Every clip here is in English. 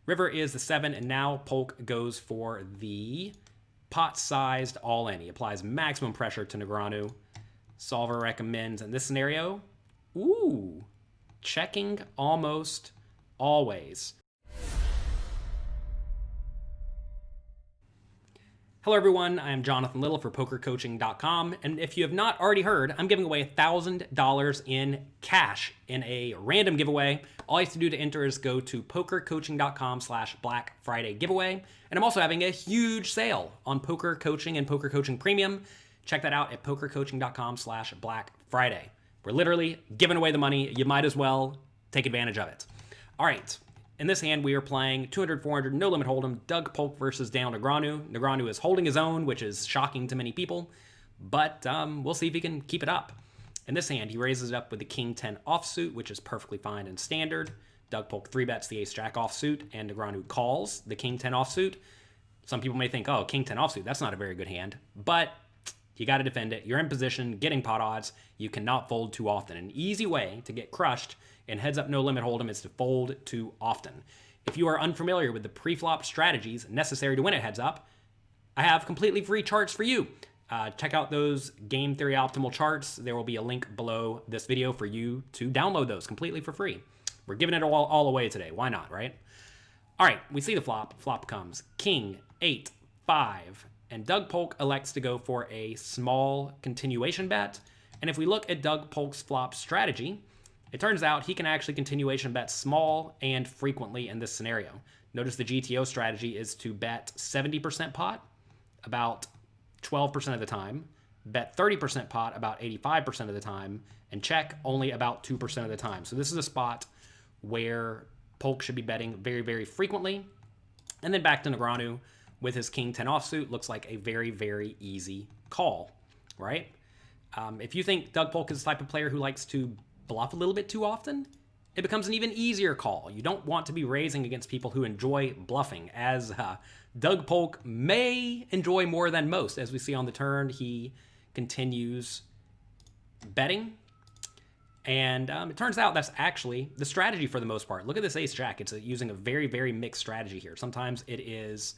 River is the 7, and now Polk goes for the pot-sized all-in. He applies maximum pressure to Negreanu. Solver recommends, in this scenario, checking almost always. Hello everyone, I am Jonathan Little for PokerCoaching.com, and if you have not already heard, I'm giving away $1,000 in cash in a random giveaway. All you have to do to enter is go to PokerCoaching.com/Black Friday giveaway, and I'm also having a huge sale on Poker Coaching and Poker Coaching Premium. Check that out at PokerCoaching.com/Black Friday. We're literally giving away the money. You might as well take advantage of it. All right. In this hand, we are playing 200-400 no limit hold'em. Doug Polk versus Daniel Negreanu. Negreanu is holding his own, which is shocking to many people, but we'll see if he can keep it up. In this hand, he raises it up with the King 10 offsuit, which is perfectly fine and standard. Doug Polk 3-bets the Ace Jack offsuit, and Negreanu calls the King 10 offsuit. Some people may think, oh, King 10 offsuit, that's not a very good hand, but you got to defend it. You're in position, getting pot odds. You cannot fold too often. An easy way to get crushed in heads up no limit hold'em is to fold too often. If you are unfamiliar with the pre-flop strategies necessary to win at heads up, I have completely free charts for you. Check out those game theory optimal charts. There will be a link below this video for you to download those completely for free. We're giving it all away today. Why not, right? All right, we see the flop. Flop comes King 8 5. And Doug Polk elects to go for a small continuation bet. And if we look at Doug Polk's flop strategy, it turns out he can actually continuation bet small and frequently in this scenario. Notice the GTO strategy is to bet 70% pot about 12% of the time, bet 30% pot about 85% of the time, and check only about 2% of the time. So this is a spot where Polk should be betting very, very frequently. And then back to Negreanu with his King 10 offsuit, looks like a very, very easy call, right? If you think Doug Polk is the type of player who likes to bluff a little bit too often, it becomes an even easier call. You don't want to be raising against people who enjoy bluffing, as Doug Polk may enjoy more than most. As we see on the turn, he continues betting. And it turns out that's actually the strategy for the most part. Look at this Ace Jack. It's using a very, very mixed strategy here. Sometimes it is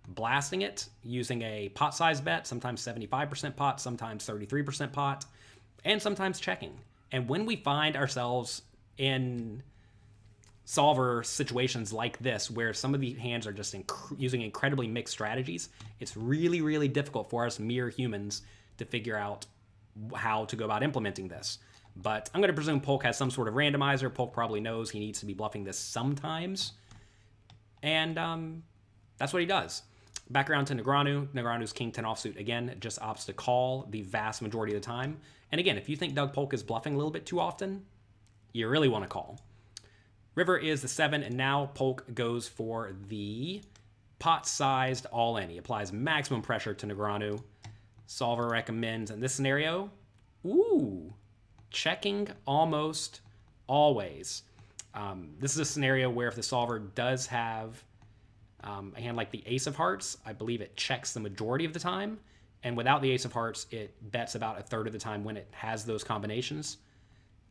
blasting it using a pot size bet, sometimes 75% pot, sometimes 33% pot, and sometimes checking. And when we find ourselves in solver situations like this, where some of the hands are just using incredibly mixed strategies, it's really, really difficult for us mere humans to figure out how to go about implementing this. But I'm going to presume Polk has some sort of randomizer. Polk probably knows he needs to be bluffing this sometimes. And that's what he does. Back around to Negreanu. Negreanu's King 10 offsuit, again, just opts to call the vast majority of the time. And again, if you think Doug Polk is bluffing a little bit too often, you really want to call. River is the 7, and now Polk goes for the pot-sized all-in. He applies maximum pressure to Negreanu. Solver recommends, in this scenario, checking almost always. This is a scenario where if the solver does have a hand like the Ace of Hearts, I believe it checks the majority of the time. And without the Ace of Hearts, it bets about a third of the time when it has those combinations.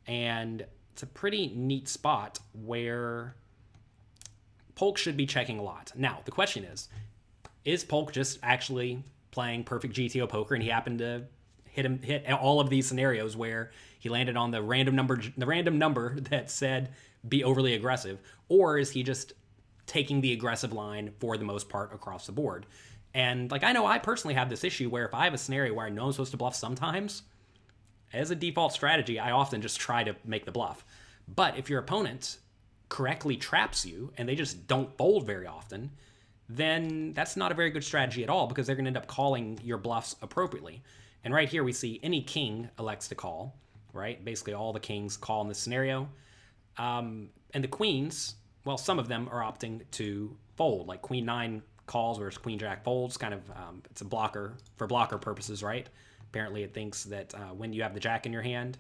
And it's a pretty neat spot where Polk should be checking a lot. Now, the question is Polk just actually playing perfect GTO poker and he happened to hit all of these scenarios where he landed on the random number that said be overly aggressive? Or is he just taking the aggressive line for the most part across the board? And like, I know I personally have this issue where if I have a scenario where I know I'm supposed to bluff sometimes, as a default strategy, I often just try to make the bluff. But if your opponent correctly traps you and they just don't fold very often, then that's not a very good strategy at all, because they're going to end up calling your bluffs appropriately. And right here we see any king elects to call, right? Basically all the kings call in this scenario. And the queens, well, some of them are opting to fold, like Queen 9 calls, whereas Queen Jack folds. Kind of, it's a blocker for blocker purposes, right? Apparently it thinks that when you have the Jack in your hand,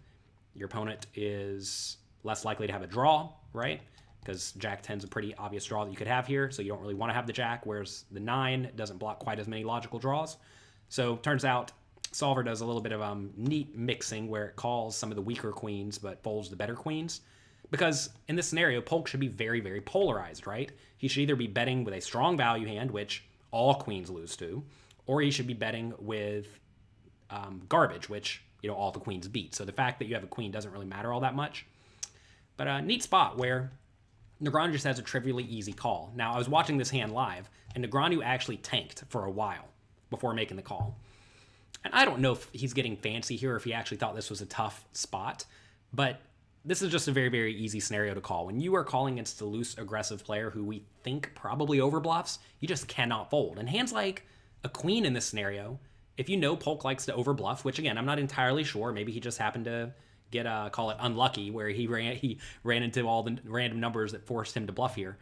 your opponent is less likely to have a draw, right? Because Jack 10's a pretty obvious draw that you could have here, so you don't really want to have the Jack, whereas the 9 doesn't block quite as many logical draws. So turns out Solver does a little bit of neat mixing where it calls some of the weaker queens but folds the better queens. Because in this scenario, Polk should be very, very polarized, right? He should either be betting with a strong value hand, which all queens lose to, or he should be betting with garbage, which, all the queens beat. So the fact that you have a queen doesn't really matter all that much. But a neat spot where Negreanu just has a trivially easy call. Now, I was watching this hand live, and Negreanu actually tanked for a while before making the call. And I don't know if he's getting fancy here or if he actually thought this was a tough spot, but this is just a very, very easy scenario to call. When you are calling against a loose, aggressive player who we think probably overbluffs, you just cannot fold. And hands like a queen in this scenario, if you know Polk likes to overbluff, which again, I'm not entirely sure, maybe he just happened to get, call it unlucky, where he ran into all the random numbers that forced him to bluff here.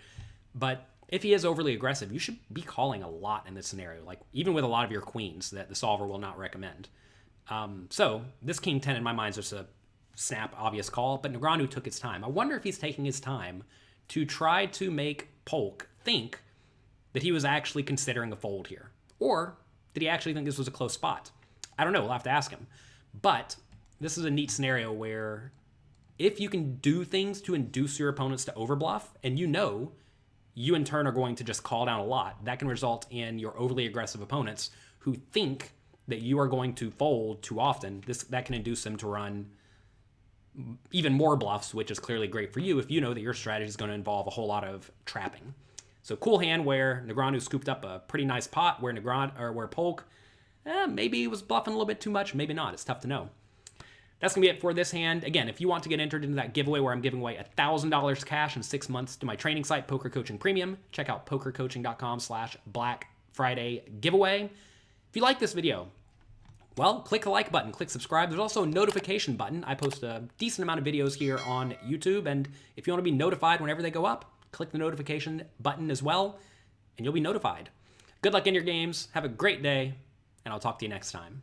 But if he is overly aggressive, you should be calling a lot in this scenario, like even with a lot of your queens that the solver will not recommend. So this king 10 in my mind is just a snap, obvious call, but Negreanu took his time. I wonder if he's taking his time to try to make Polk think that he was actually considering a fold here. Or did he actually think this was a close spot? I don't know, we'll have to ask him. But this is a neat scenario where if you can do things to induce your opponents to overbluff, and you in turn are going to just call down a lot, that can result in your overly aggressive opponents who think that you are going to fold too often. That can induce them to run even more bluffs, which is clearly great for you if you know that your strategy is going to involve a whole lot of trapping. So cool hand where Negreanu scooped up a pretty nice pot where Polk maybe he was bluffing a little bit too much, maybe not. It's tough to know. That's going to be it for this hand. Again, if you want to get entered into that giveaway where I'm giving away $1,000 cash in 6 months to my training site, Poker Coaching Premium, check out pokercoaching.com/Black Friday giveaway. If you like this video, well, click the like button, click subscribe. There's also a notification button. I post a decent amount of videos here on YouTube, and if you want to be notified whenever they go up, click the notification button as well, and you'll be notified. Good luck in your games. Have a great day, and I'll talk to you next time.